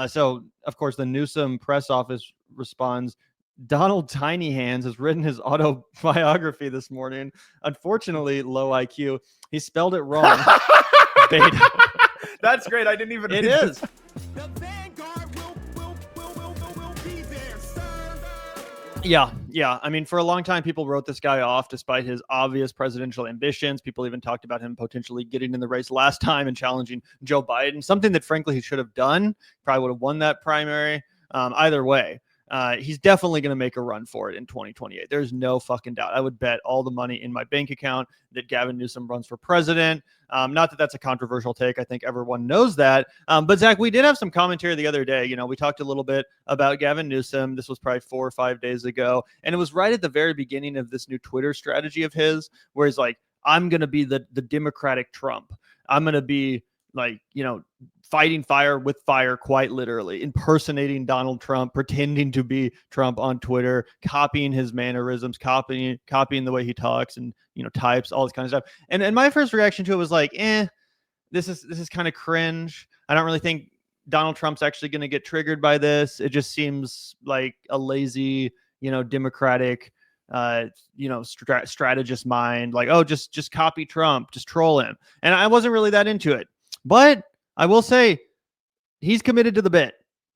So, of course, the Newsom press office responds, Donald Tiny Hands has written his autobiography this morning. Unfortunately, low IQ. He spelled it wrong. Beta. That's great. I didn't even. It is. The vanguard will be there, sir. Yeah. I mean, for a long time, people wrote this guy off despite his obvious presidential ambitions. People even talked about him potentially getting in the race last time and challenging Joe Biden, something that, frankly, he should have done. Probably would have won that primary. Either way, he's definitely going to make a run for it in 2028. There's no fucking doubt. I would bet all the money in my bank account that Gavin Newsom runs for president. Not that that's a controversial take. I think everyone knows that. But Zach, we did have some commentary the other day. We talked a little bit about Gavin Newsom. This was probably 4 or 5 days ago. And it was right at the very beginning of this new Twitter strategy of his, where he's like, I'm going to be the Democratic Trump. I'm going to be like, fighting fire with fire, quite literally, impersonating Donald Trump, pretending to be Trump on Twitter, copying his mannerisms, copying the way he talks and, types, all this kind of stuff. And my first reaction to it was like, this is kind of cringe. I don't really think Donald Trump's actually going to get triggered by this. It just seems like a lazy, Democratic, strategist mind, like, oh, just copy Trump, just troll him. And I wasn't really that into it. But I will say he's committed to the bit.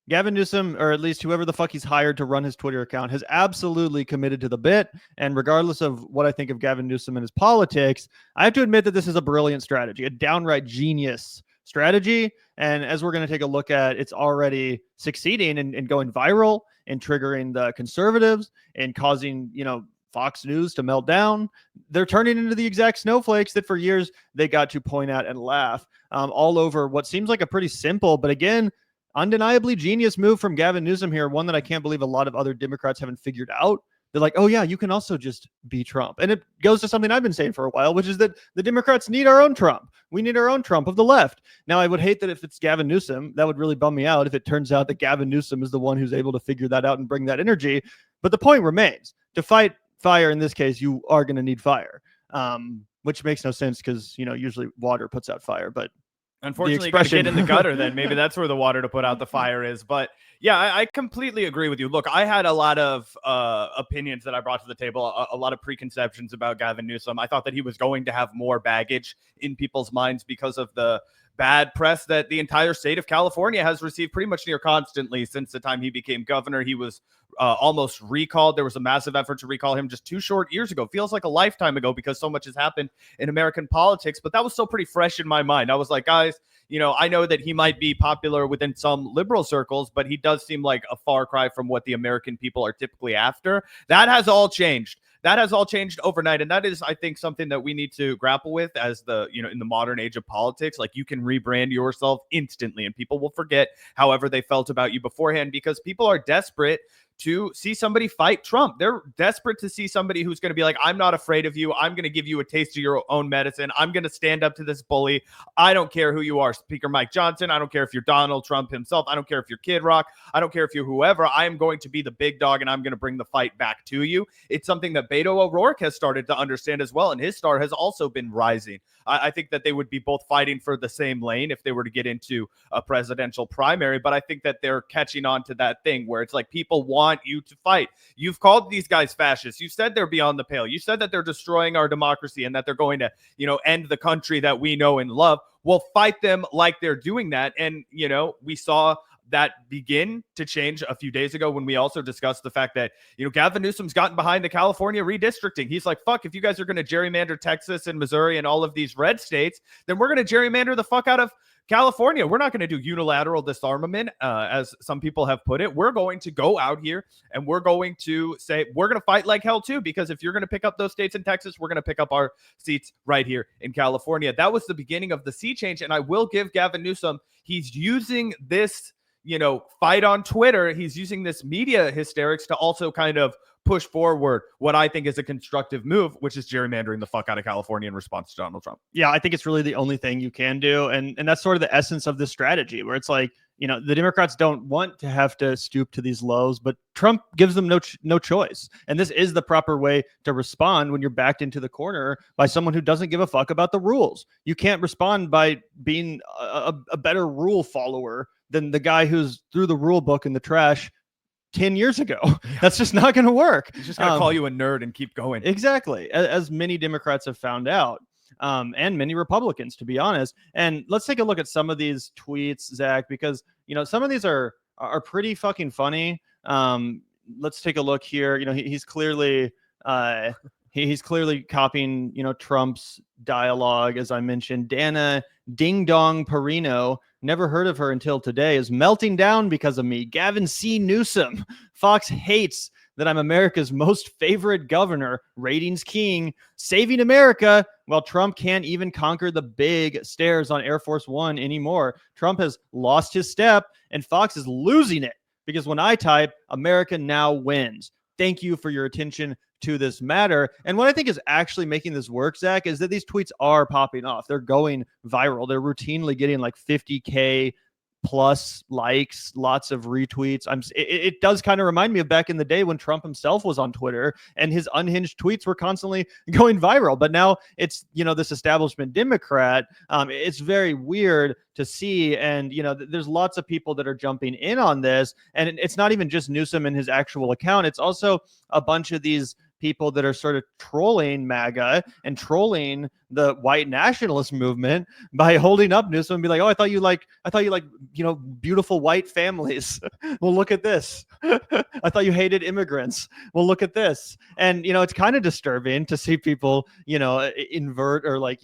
Gavin Newsom, or at least whoever the fuck he's hired to run his Twitter account, has absolutely committed to the bit. And regardless of what I think of Gavin Newsom and his politics, I have to admit that this is a brilliant strategy, a downright genius strategy. And as we're going to take a look at, it's already succeeding and going viral and triggering the conservatives and causing, Fox News to melt down. They're turning into the exact snowflakes that for years they got to point at and laugh all over what seems like a pretty simple, but again, undeniably genius move from Gavin Newsom here. One that I can't believe a lot of other Democrats haven't figured out. They're like, oh yeah, you can also just be Trump. And it goes to something I've been saying for a while, which is that the Democrats need our own Trump. We need our own Trump of the left. Now, I would hate that if it's Gavin Newsom. That would really bum me out if it turns out that Gavin Newsom is the one who's able to figure that out and bring that energy. But the point remains, to fight fire in this case, you are going to need fire, which makes no sense because, usually water puts out fire. But unfortunately, you got to get in the gutter then. Maybe that's where the water to put out the fire is. But yeah, I completely agree with you. Look, I had a lot of opinions that I brought to the table, a lot of preconceptions about Gavin Newsom. I thought that he was going to have more baggage in people's minds because of the bad press that the entire state of California has received pretty much near constantly since the time he became governor. He was almost recalled. There was a massive effort to recall him just 2 short years ago. Feels like a lifetime ago because so much has happened in American politics, but that was still pretty fresh in my mind. I was like, guys, I know that he might be popular within some liberal circles, but he does seem like a far cry from what the American people are typically after. That has all changed. That has all changed overnight. And that is, I think, something that we need to grapple with as in the modern age of politics. Like, you can rebrand yourself instantly and people will forget however they felt about you beforehand because people are desperate to see somebody fight Trump. They're desperate to see somebody who's going to be like, I'm not afraid of you. I'm going to give you a taste of your own medicine. I'm going to stand up to this bully. I don't care who you are, Speaker Mike Johnson. I don't care if you're Donald Trump himself. I don't care if you're Kid Rock. I don't care if you're whoever. I am going to be the big dog and I'm going to bring the fight back to you. It's something that Beto O'Rourke has started to understand as well. And his star has also been rising. I think that they would be both fighting for the same lane if they were to get into a presidential primary. But I think that they're catching on to that thing where it's like people want you to fight. You've called these guys fascists. You said they're beyond the pale. You said that they're destroying our democracy and that they're going to, end the country that we know and love. Well, fight them like they're doing that. And, we saw that begin to change a few days ago when we also discussed the fact that, Gavin Newsom's gotten behind the California redistricting. He's like, fuck, if you guys are going to gerrymander Texas and Missouri and all of these red states, then we're going to gerrymander the fuck out of California. We're not going to do unilateral disarmament, as some people have put it. We're going to go out here and we're going to say we're going to fight like hell too, because if you're going to pick up those states in Texas, we're going to pick up our seats right here in California. That was the beginning of the sea change. And I will give Gavin Newsom, he's using this, fight on Twitter. He's using this media hysterics to also kind of push forward what I think is a constructive move, which is gerrymandering the fuck out of California in response to Donald Trump. Yeah, I think it's really the only thing you can do. And that's sort of the essence of this strategy, where it's like, the Democrats don't want to have to stoop to these lows, but Trump gives them no choice. And this is the proper way to respond when you're backed into the corner by someone who doesn't give a fuck about the rules. You can't respond by being a better rule follower than the guy who's threw the rule book in the trash 10 years ago. That's just not going to work. He's just going to call you a nerd and keep going. Exactly. As many Democrats have found out. And many Republicans, to be honest. And let's take a look at some of these tweets, Zach, because some of these are pretty fucking funny. Let's take a look here. He's clearly he's clearly copying Trump's dialogue, as I mentioned. Dana Ding Dong Perino, never heard of her until today, is melting down because of me. Gavin C. Newsom, Fox hates that I'm America's most favorite governor, ratings king, saving America while Trump can't even conquer the big stairs on Air Force One anymore. Trump has lost his step and Fox is losing it because when I type, America now wins. Thank you for your attention to this matter. And what I think is actually making this work, Zach, is that these tweets are popping off. They're going viral. They're routinely getting like 50K plus likes, lots of retweets. It does kind of remind me of back in the day when Trump himself was on Twitter and his unhinged tweets were constantly going viral. But now it's, this establishment Democrat. It's very weird to see. And, there's lots of people that are jumping in on this. And it's not even just Newsom and his actual account. It's also a bunch of these people that are sort of trolling MAGA and trolling the white nationalist movement by holding up Newsom and be like, oh, I thought you like, beautiful white families. Well, look at this. I thought you hated immigrants. Well, look at this. And, it's kind of disturbing to see people, invert or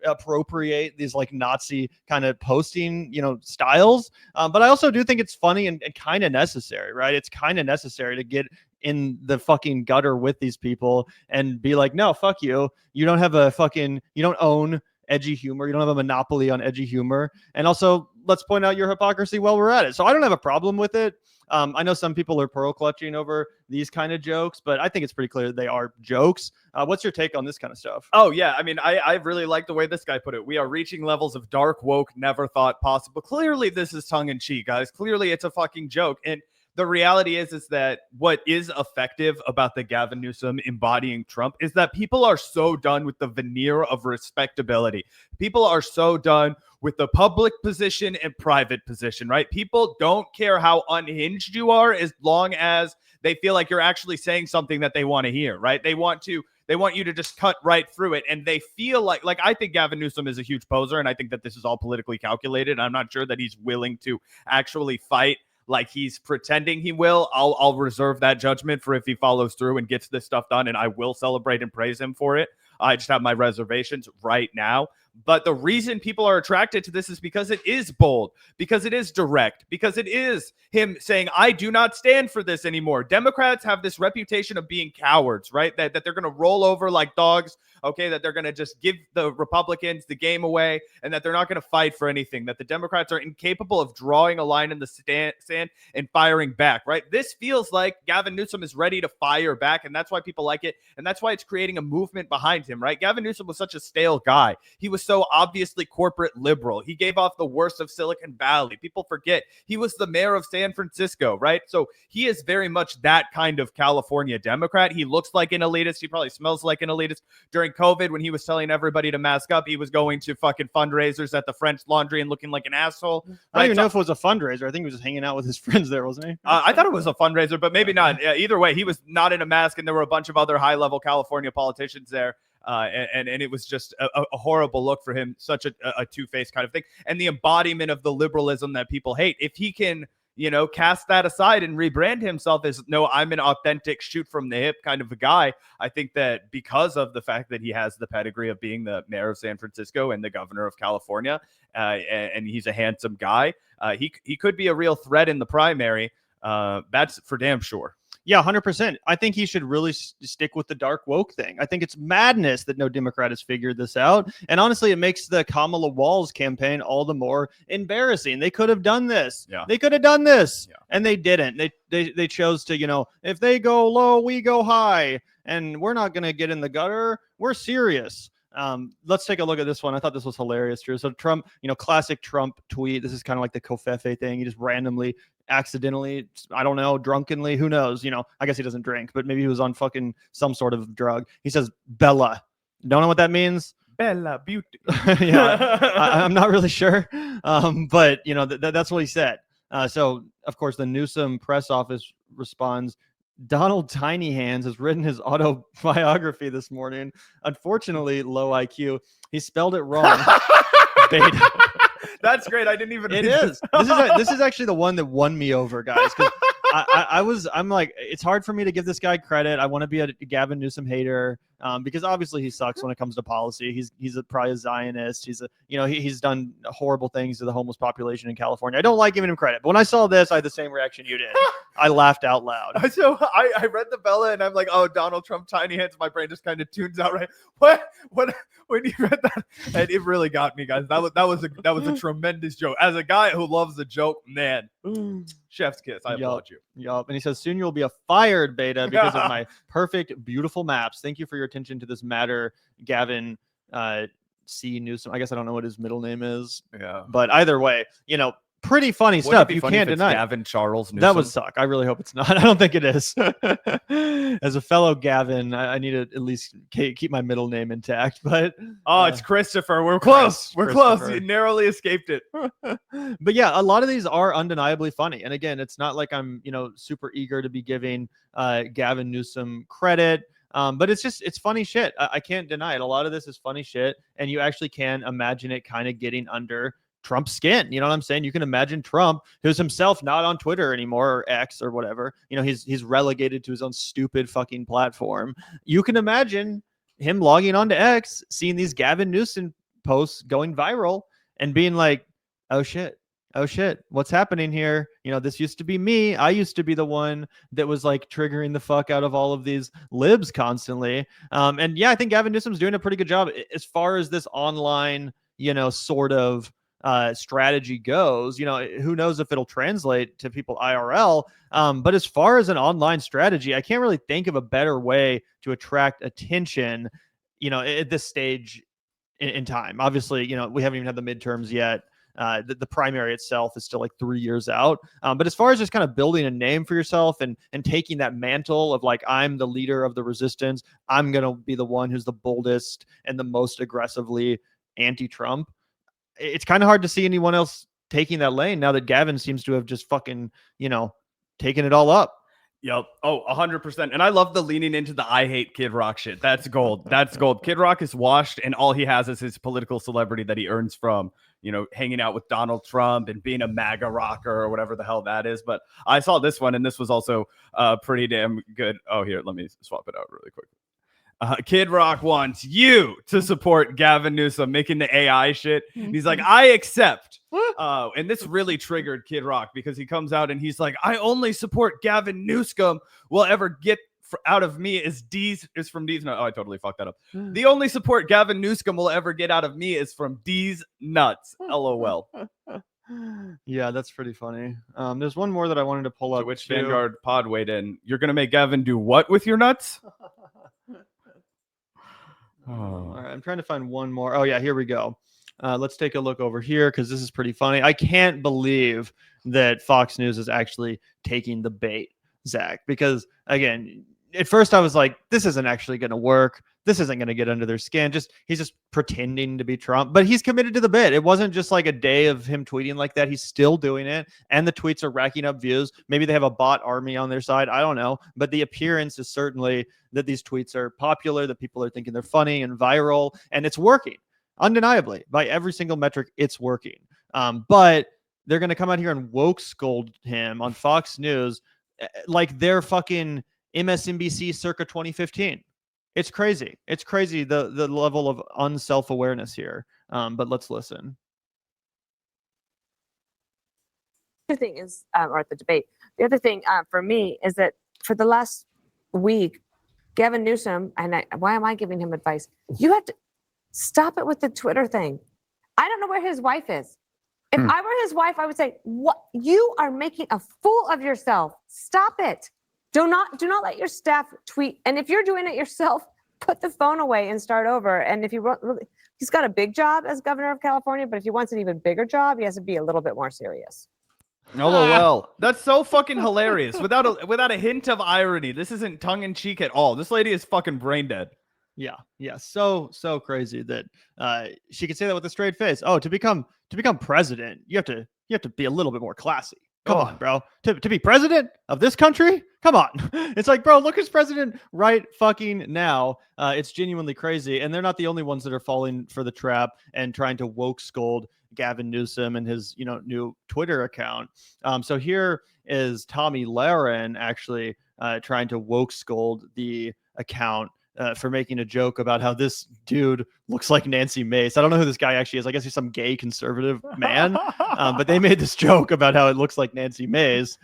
appropriate these like Nazi kind of posting, styles. But I also do think it's funny and kind of necessary, right? It's kind of necessary to get in the fucking gutter with these people and be like, no, fuck you. You don't have you don't own edgy humor. You don't have a monopoly on edgy humor. And also let's point out your hypocrisy while we're at it. So I don't have a problem with it. I know some people are pearl clutching over these kind of jokes, but I think it's pretty clear they are jokes. What's your take on this kind of stuff? Oh, yeah. I mean, I really like the way this guy put it. We are reaching levels of dark woke never thought possible. Clearly, this is tongue in cheek, guys. Clearly, it's a fucking joke. And the reality is that what is effective about the Gavin Newsom embodying Trump is that people are so done with the veneer of respectability. People are so done with the public position and private position, right? People don't care how unhinged you are as long as they feel like you're actually saying something that they want to hear, right? They want you to just cut right through it. And they feel like I think Gavin Newsom is a huge poser. And I think that this is all politically calculated. I'm not sure that he's willing to actually fight like he's pretending he will. I'll reserve that judgment for if he follows through and gets this stuff done. And I will celebrate and praise him for it. I just have my reservations right now. But the reason people are attracted to this is because it is bold, because it is direct, because it is him saying, I do not stand for this anymore. Democrats have this reputation of being cowards, right? That they're going to roll over like dogs, okay? That they're going to just give the Republicans the game away and that they're not going to fight for anything, that the Democrats are incapable of drawing a line in the sand and firing back, right? This feels like Gavin Newsom is ready to fire back, and that's why people like it, and that's why it's creating a movement behind him, right? Gavin Newsom was such a stale guy. He was so obviously corporate liberal. He gave off the worst of Silicon Valley. People forget he was the mayor of San Francisco, right? So he is very much that kind of California Democrat. He looks like an elitist. He probably smells like an elitist. During COVID, when he was telling everybody to mask up, he was going to fucking fundraisers at the French Laundry and looking like an asshole. I don't even know if it was a fundraiser. I think he was just hanging out with his friends there, wasn't he? I thought it was a fundraiser, but maybe not. Either way, he was not in a mask, and there were a bunch of other high-level California politicians there. And it was just a horrible look for him, such a two-faced kind of thing. And the embodiment of the liberalism that people hate. If he can, cast that aside and rebrand himself as, no, I'm an authentic shoot from the hip kind of a guy, I think that because of the fact that he has the pedigree of being the mayor of San Francisco and the governor of California, and he's a handsome guy, he could be a real threat in the primary. That's for damn sure. Yeah, 100%. I think he should really stick with the dark woke thing. I think it's madness that no Democrat has figured this out. And honestly, it makes the Kamala Walls campaign all the more embarrassing. They could have done this. Yeah. They could have done this. Yeah. And they didn't. They chose to, if they go low, we go high. And we're not going to get in the gutter. We're serious. Let's take a look at this one. I thought this was hilarious, Drew. So Trump, classic Trump tweet. This is kind of like the Covfefe thing. He just randomly, accidentally, I don't know, drunkenly, who knows? I guess he doesn't drink, but maybe he was on fucking some sort of drug. He says, Bella. Don't know what that means. bella beauty. Yeah, I'm not really sure, but you know that's what he said. So of course the Newsom press office responds. Donald Tiny Hands has written his autobiography this morning. Unfortunately, low IQ. He spelled it wrong. Beta. That's great. I didn't even. It read is. This is actually the one that won me over, guys. Because I'm like, it's hard for me to give this guy credit. I want to be a Gavin Newsom hater, because obviously he sucks when it comes to policy. He's probably a Zionist. He's done horrible things to the homeless population in California. I don't like giving him credit, but when I saw this, I had the same reaction you did. I laughed out loud. So I read the Bella and I'm like, oh, Donald Trump, tiny hands. My brain just kind of tunes out. Right? What? When you read that, and it really got me, guys. That was a tremendous joke. As a guy who loves a joke, man, chef's kiss. I applaud you. Yup. And he says, soon you'll be a fired beta because of my perfect, beautiful maps. Thank you for your attention to this matter, Gavin C. Newsom. I guess I don't know what his middle name is. Yeah. But either way, pretty funny stuff. You can't deny. Gavin Charles Newsom. That would suck. I really hope it's not. I don't think it is. As a fellow Gavin, I need to at least keep my middle name intact. But it's Christopher. We're close. We're close. You narrowly escaped it. But yeah, a lot of these are undeniably funny. And again, it's not like I'm super eager to be giving Gavin Newsom credit. But it's funny shit. I can't deny it. A lot of this is funny shit, and you actually can imagine it kind of getting under Trump's skin. You know what I'm saying? You can imagine Trump, who's himself not on Twitter anymore or X or whatever. He's relegated to his own stupid fucking platform. You can imagine him logging on to X, seeing these Gavin Newsom posts going viral, and being like, "Oh shit, what's happening here? This used to be me. I used to be the one that was like triggering the fuck out of all of these libs constantly." And yeah, I think Gavin Newsom's doing a pretty good job as far as this online, sort of strategy goes. Who knows if it'll translate to people IRL. But as far as an online strategy, I can't really think of a better way to attract attention, at this stage in time. Obviously, we haven't even had the midterms yet. The primary itself is still like 3 years out. But as far as just kind of building a name for yourself and taking that mantle of like, I'm the leader of the resistance, I'm going to be the one who's the boldest and the most aggressively anti-Trump. It's kind of hard to see anyone else taking that lane now that Gavin seems to have just fucking, taken it all up. Yep. Oh, 100%. And I love the leaning into the I hate Kid Rock shit. That's gold. That's gold. Kid Rock is washed, and all he has is his political celebrity that he earns from, hanging out with Donald Trump and being a MAGA rocker or whatever the hell that is. But I saw this one, and this was also pretty damn good. Oh, here, let me swap it out really quick. Kid Rock wants you to support Gavin Newsom making the AI shit. He's like, I accept. And this really triggered Kid Rock because he comes out and he's like, I only support Gavin Newsom will ever get out of me is from D's. No, I totally fucked that up. The only support Gavin Newsom will ever get out of me is from D's nuts. LOL. Yeah, that's pretty funny. There's one more that I wanted to pull up. Which Vanguard pod weighed in. You're going to make Gavin do what with your nuts? All right, I'm trying to find one more. Oh yeah, here we go. Let's take a look over here because this is pretty funny. I can't believe that Fox News is actually taking the bait, Zach, because again, at first I was like, this isn't actually going to work. This isn't going to get under their skin. He's just pretending to be Trump, but he's committed to the bit. It wasn't just like a day of him tweeting like that. He's still doing it, and the tweets are racking up views. Maybe they have a bot army on their side. I don't know, but the appearance is certainly that these tweets are popular, that people are thinking they're funny and viral, and it's working. Undeniably, by every single metric, it's working. But they're going to come out here and woke scold him on Fox News like they're fucking MSNBC circa 2015. It's crazy. It's crazy the level of unself-awareness here. But let's listen. The thing is, or the debate. The other thing for me is that for the last week, Gavin Newsom, and why am I giving him advice? You have to stop it with the Twitter thing. I don't know where his wife is. If I were his wife, I would say, "What? You are making a fool of yourself. Stop it. Do not let your staff tweet. And if you're doing it yourself, put the phone away and start over. And if he's got a big job as governor of California, but if he wants an even bigger job, he has to be a little bit more serious." LOL. That's so fucking hilarious. Without a hint of irony. This isn't tongue in cheek at all. This lady is fucking brain dead. Yeah. So crazy that she could say that with a straight face. Oh, to become president, you have to be a little bit more classy. Come Oh. on, bro. To be president of this country? Come on. It's like, bro, look who's president right fucking now. It's genuinely crazy. And they're not the only ones that are falling for the trap and trying to woke scold Gavin Newsom and his, new Twitter account. So here is Tommy Lahren actually trying to woke scold the account for making a joke about how this dude looks like Nancy Mace. I don't know who this guy actually is. I guess he's some gay conservative man. But they made this joke about how it looks like Nancy Mace,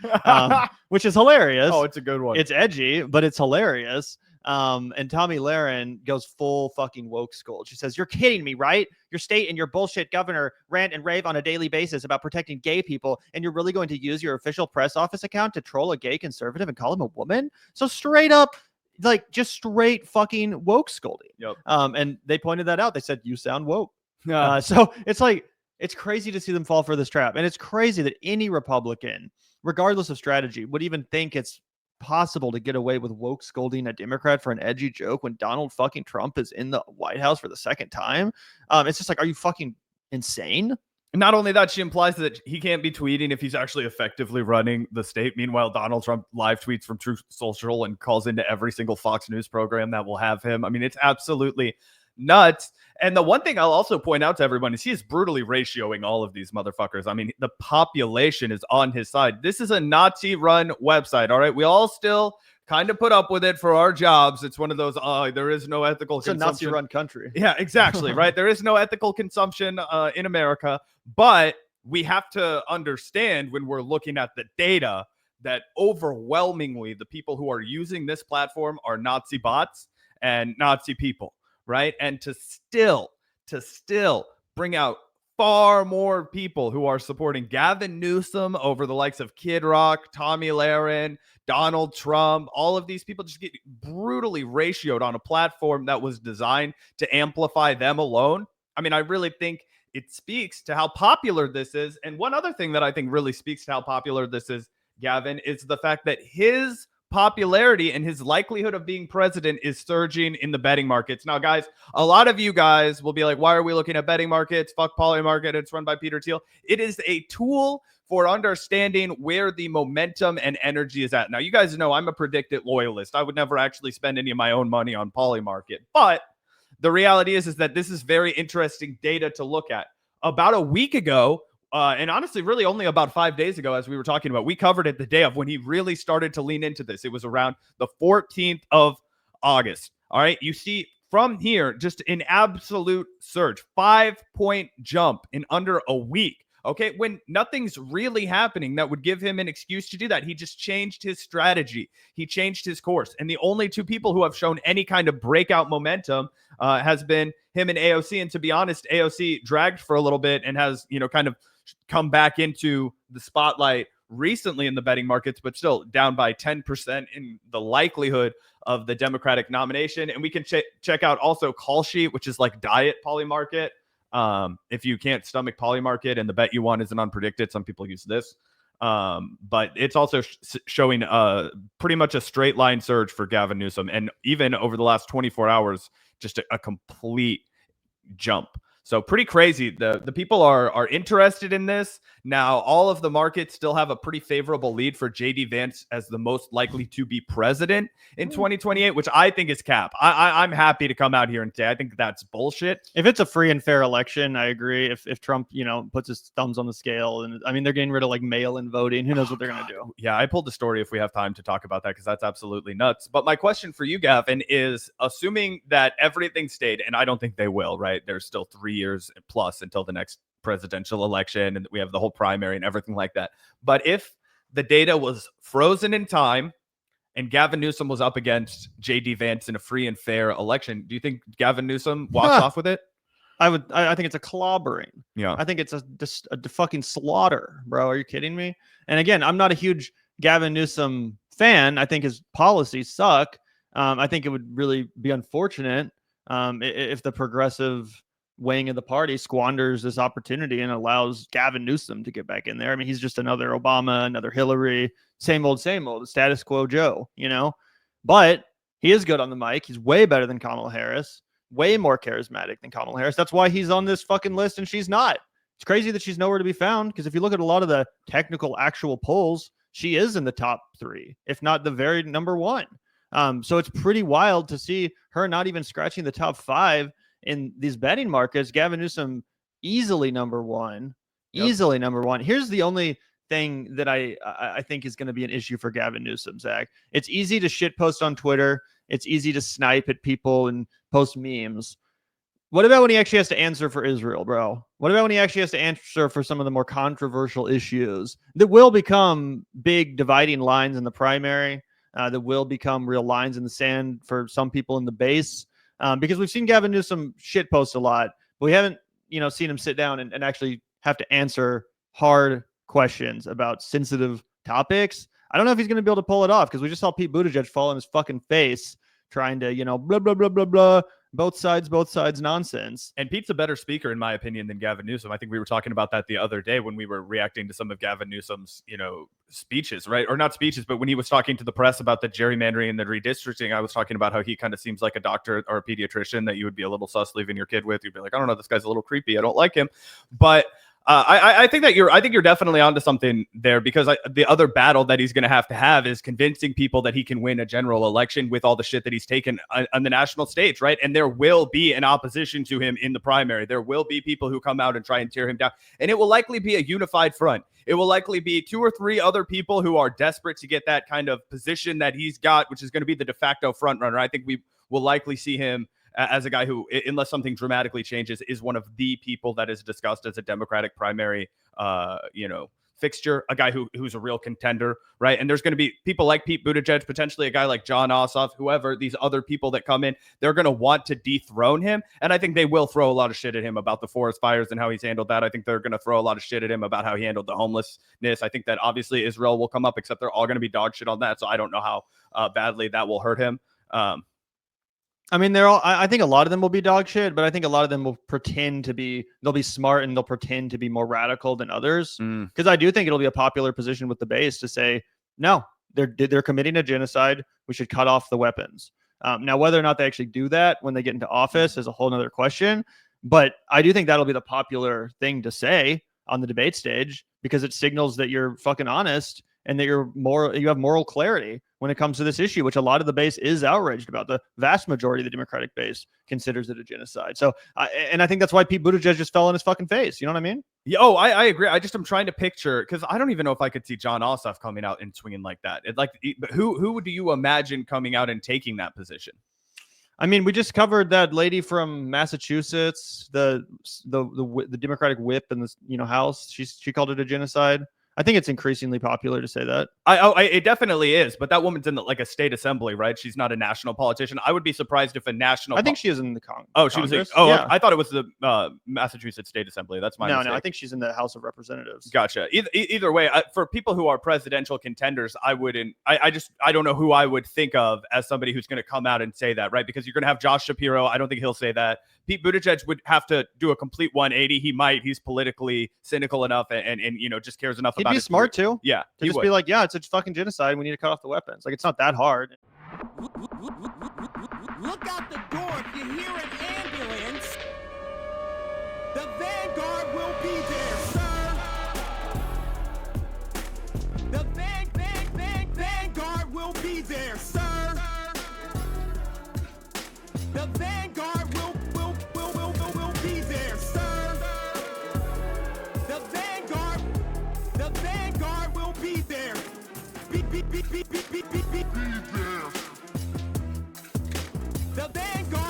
which is hilarious. Oh, it's a good one. It's edgy, but it's hilarious. And Tommy Lahren goes full fucking woke scold. She says, "You're kidding me, right? Your state and your bullshit governor rant and rave on a daily basis about protecting gay people, and you're really going to use your official press office account to troll a gay conservative and call him a woman?" So straight up, like just straight fucking woke scolding. Yep. And they pointed that out. They said, "You sound woke." So it's like, it's crazy to see them fall for this trap. And it's crazy that any Republican, regardless of strategy, would even think it's possible to get away with woke scolding a Democrat for an edgy joke when Donald fucking Trump is in the White House for the second time. It's just like, are you fucking insane? Not only that, she implies that he can't be tweeting if he's actually effectively running the state. Meanwhile, Donald Trump live tweets from Truth Social and calls into every single Fox News program that will have him. I mean, it's absolutely nuts. And the one thing I'll also point out to everyone is he is brutally ratioing all of these motherfuckers. I mean, the population is on his side. This is a Nazi-run website, all right? We all still kind of put up with it for our jobs. It's one of those, there is no ethical It's a consumption. Nazi-run country. Yeah, exactly, right? There is no ethical consumption in America, but we have to understand when we're looking at the data that overwhelmingly the people who are using this platform are Nazi bots and Nazi people, right? And to still bring out far more people who are supporting Gavin Newsom over the likes of Kid Rock, Tommy Lahren, Donald Trump, all of these people just get brutally ratioed on a platform that was designed to amplify them alone. I mean, I really think it speaks to how popular this is. And one other thing that I think really speaks to how popular this is, Gavin, is the fact that his popularity and his likelihood of being president is surging in the betting markets. Now, guys, a lot of you guys will be like, why are we looking at betting markets? Fuck Poly Market. It's run by Peter Thiel. It is a tool for understanding where the momentum and energy is at. Now, you guys know I'm a predicted loyalist. I would never actually spend any of my own money on Poly Market. But the reality is that this is very interesting data to look at. About a week ago, and honestly, really only about 5 days ago, as we were talking about, we covered it the day of when he really started to lean into this. It was around the 14th of August. All right. You see from here, just an absolute surge, 5-point jump in under a week. Okay. When nothing's really happening that would give him an excuse to do that, he just changed his strategy. He changed his course. And the only two people who have shown any kind of breakout momentum has been him and AOC. And to be honest, AOC dragged for a little bit and has, kind of come back into the spotlight recently in the betting markets, but still down by 10% in the likelihood of the Democratic nomination. And we can check out also Call Sheet, which is like diet Poly Market. If you can't stomach Poly Market and the bet you want isn't unpredicted, some people use this. But it's also showing pretty much a straight line surge for Gavin Newsom. And even over the last 24 hours, just a complete jump. So pretty crazy. The people are interested in this. Now, all of the markets still have a pretty favorable lead for JD Vance as the most likely to be president in 2028, which I think is cap. I'm happy to come out here and say I think that's bullshit. If it's a free and fair election, I agree. If Trump, puts his thumbs on the scale, and I mean, they're getting rid of like mail-in voting. Who knows what they're going to do? Yeah, I pulled the story if we have time to talk about that because that's absolutely nuts. But my question for you, Gavin, is assuming that everything stayed, and I don't think they will, right? There's still 3 years plus until the next presidential election, and we have the whole primary and everything like that. But if the data was frozen in time and Gavin Newsom was up against JD Vance in a free and fair election, do you think Gavin Newsom walks off with it? I think it's a clobbering. Yeah. I think it's a fucking slaughter, bro. Are you kidding me? And again, I'm not a huge Gavin Newsom fan. I think his policies suck. I think it would really be unfortunate if the progressive wing of the party squanders this opportunity and allows Gavin Newsom to get back in there. I mean, he's just another Obama, another Hillary, same old, status quo Joe, But He is good on the mic. He's way better than Kamala Harris, way more charismatic than Kamala Harris. That's why he's on this fucking list and she's not. It's crazy that she's nowhere to be found because if you look at a lot of the technical actual polls, she is in the top 3, if not the very number 1. So it's pretty wild to see her not even scratching the top 5 in these betting markets. Gavin Newsom easily number 1. Easily number 1. Here's the only thing that I think is going to be an issue for Gavin Newsom, Zach. It's easy to shit post on Twitter. It's easy to snipe at people and post memes. What about when he actually has to answer for Israel, bro? What about when he actually has to answer for some of the more controversial issues that will become big dividing lines in the primary, that will become real lines in the sand for some people in the base? Because we've seen Gavin Newsom shit post a lot, but we haven't, seen him sit down and actually have to answer hard questions about sensitive topics. I don't know if he's going to be able to pull it off because we just saw Pete Buttigieg fall on his fucking face trying to, blah, blah, blah, blah, blah, both sides nonsense. And Pete's a better speaker, in my opinion, than Gavin Newsom. I think we were talking about that the other day when we were reacting to some of Gavin Newsom's, speeches, right? Or not speeches, but when he was talking to the press about the gerrymandering and the redistricting, I was talking about how he kind of seems like a doctor or a pediatrician that you would be a little sus leaving your kid with. You'd be like, I don't know, this guy's a little creepy. I don't like him. But I think you're definitely onto something there because the other battle that he's going to have is convincing people that he can win a general election with all the shit that he's taken on the national stage, right? And there will be an opposition to him in the primary. There will be people who come out and try and tear him down, and it will likely be a unified front. It will likely be 2 or 3 other people who are desperate to get that kind of position that he's got, which is going to be the de facto front runner. I think we will likely see him as a guy who, unless something dramatically changes, is one of the people that is discussed as a Democratic primary, fixture, a guy who's a real contender, right? And there's going to be people like Pete Buttigieg, potentially a guy like Jon Ossoff, whoever, these other people that come in, they're going to want to dethrone him. And I think they will throw a lot of shit at him about the forest fires and how he's handled that. I think they're going to throw a lot of shit at him about how he handled the homelessness. I think that obviously Israel will come up, except they're all going to be dog shit on that. So I don't know how badly that will hurt him. I mean, I think a lot of them will be dog shit, but I think a lot of them will pretend to be, they'll be smart and they'll pretend to be more radical than others. Because I do think it'll be a popular position with the base to say, no, they're committing a genocide. We should cut off the weapons. Now, whether or not they actually do that when they get into office is a whole nother question. But I do think that'll be the popular thing to say on the debate stage because it signals that you're fucking honest and that you have moral clarity when it comes to this issue, which a lot of the base is outraged about. The vast majority of the Democratic base considers it a genocide. So, and I think that's why Pete Buttigieg just fell on his fucking face. You know what I mean? Yeah, I agree. I'm trying to picture, because I don't even know if I could see Jon Ossoff coming out and swinging like that. Who do you imagine coming out and taking that position? I mean, we just covered that lady from Massachusetts, the Democratic whip in the House. She called it a genocide. I think it's increasingly popular to say that. It definitely is, but that woman's in a state assembly, right? She's not a national politician. I would be surprised if a national. I think she is in the Congress. Oh, she was. Yeah. I thought it was the Massachusetts State Assembly. That's my mistake. No, I think she's in the House of Representatives. Gotcha. Either way, for people who are presidential contenders, I wouldn't. I don't know who I would think of as somebody who's going to come out and say that, right? Because you're going to have Josh Shapiro. I don't think he'll say that. Pete Buttigieg would have to do a complete 180. He might. He's politically cynical enough and just cares enough about. He'd be smart too. Yeah, to just be like, yeah, it's a fucking genocide. We need to cut off the weapons. Like, it's not that hard. Look out the door if you hear an ambulance. The Vanguard will be there, sir. The Vanguard will be there, sir. The Vanguard will be there, sir. The Vanguard will be there. Be there. The Vanguard